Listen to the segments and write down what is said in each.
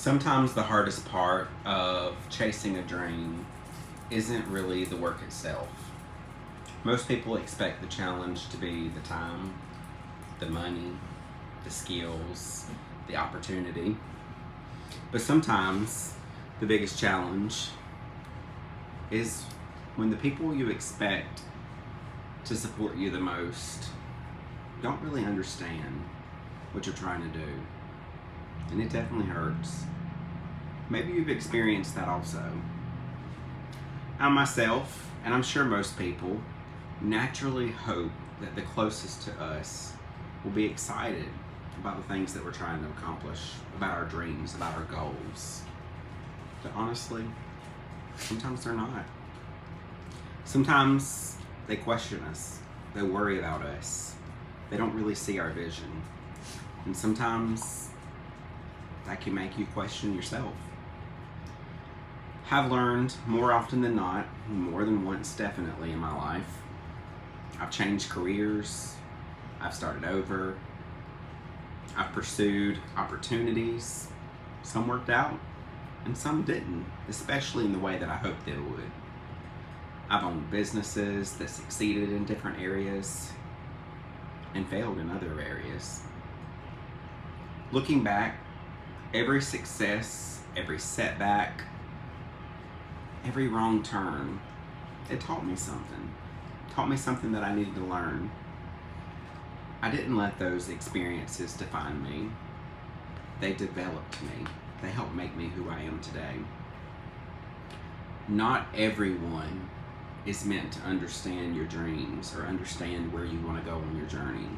Sometimes the hardest part of chasing a dream isn't really the work itself. Most people expect the challenge to be the time, the money, the skills, the opportunity. But sometimes the biggest challenge is when the people you expect to support you the most don't really understand what you're trying to do. And it definitely hurts. Maybe you've experienced that also. I myself, and I'm sure most people, naturally hope that the closest to us will be excited about the things that we're trying to accomplish, about our dreams, about our goals. But honestly, sometimes they're not. Sometimes they question us, they worry about us, they don't really see our vision. And sometimes that can make you question yourself. I've learned more often than not, more than once definitely in my life. I've changed careers, I've started over, I've pursued opportunities. Some worked out and some didn't, especially in the way that I hoped they would. I've owned businesses that succeeded in different areas and failed in other areas. Looking back, every success, every setback, every wrong turn, it taught me something. It taught me something that I needed to learn. I didn't let those experiences define me. They developed me. They helped make me who I am today. Not everyone is meant to understand your dreams or understand where you want to go on your journey.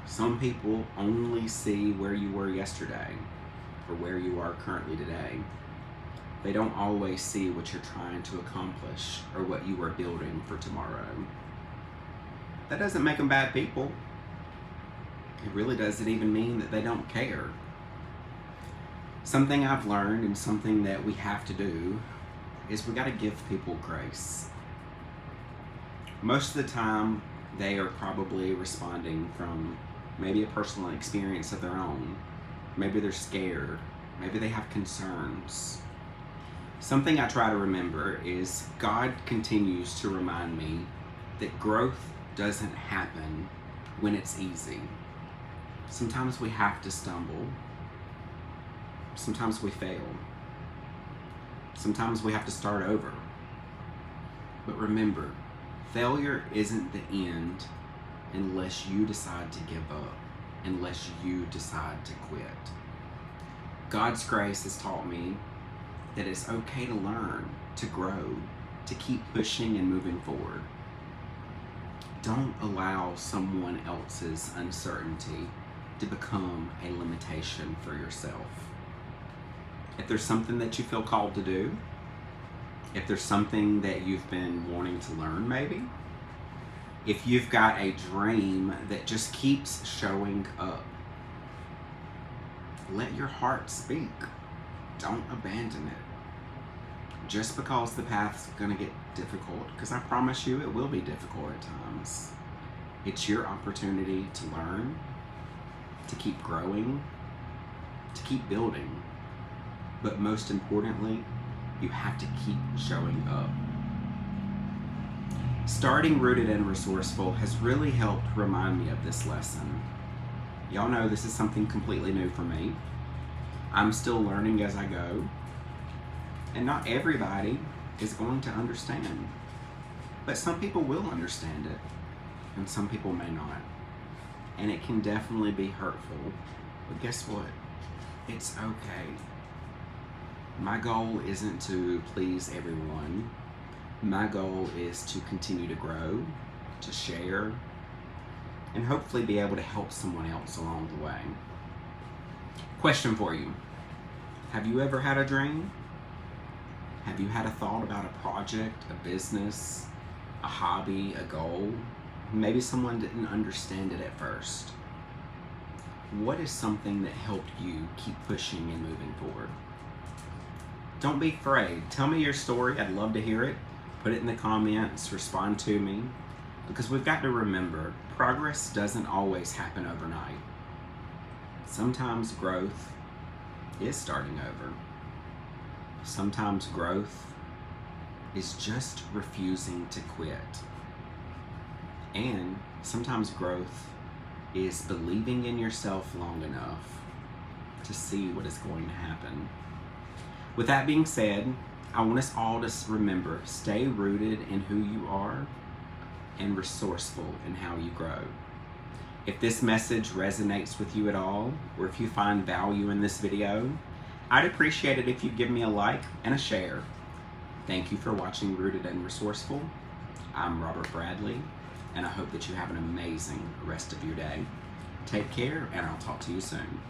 Some people only see where you were yesterday or where you are currently today. They don't always see what you're trying to accomplish or what you are building for tomorrow. That doesn't make them bad people. It really doesn't even mean that they don't care. Something I've learned and something that we have to do is we got to give people grace. Most of the time, they are probably responding from maybe a personal experience of their own. Maybe they're scared. Maybe they have concerns. Something I try to remember is God continues to remind me that growth doesn't happen when it's easy. Sometimes we have to stumble. Sometimes we fail. Sometimes we have to start over. But remember, failure isn't the end unless you decide to give up, unless you decide to quit. God's grace has taught me that it's okay to learn, to grow, to keep pushing and moving forward. Don't allow someone else's uncertainty to become a limitation for yourself. If there's something that you feel called to do, if there's something that you've been wanting to learn maybe, if you've got a dream that just keeps showing up, let your heart speak. Don't abandon it. Just because the path's gonna get difficult, because I promise you it will be difficult at times. It's your opportunity to learn, to keep growing, to keep building. But most importantly, you have to keep showing up. Starting Rooted and Resourceful has really helped remind me of this lesson. Y'all know this is something completely new for me. I'm still learning as I go. And not everybody is going to understand. But some people will understand it. And some people may not. And it can definitely be hurtful. But guess what? It's okay. My goal isn't to please everyone. My goal is to continue to grow, to share, and hopefully be able to help someone else along the way. Question for you. Have you ever had a dream? Have you had a thought about a project, a business, a hobby, a goal? Maybe someone didn't understand it at first. What is something that helped you keep pushing and moving forward? Don't be afraid. Tell me your story. I'd love to hear it. Put it in the comments. Respond to me. Because we've got to remember, progress doesn't always happen overnight. Sometimes growth is starting over. Sometimes growth is just refusing to quit. And sometimes growth is believing in yourself long enough to see what is going to happen. With that being said, I want us all to remember, stay rooted in who you are and resourceful in how you grow. If this message resonates with you at all, or if you find value in this video, I'd appreciate it if you give me a like and a share. Thank you for watching Rooted and Resourceful. I'm Robert Bradley, and I hope that you have an amazing rest of your day. Take care, and I'll talk to you soon.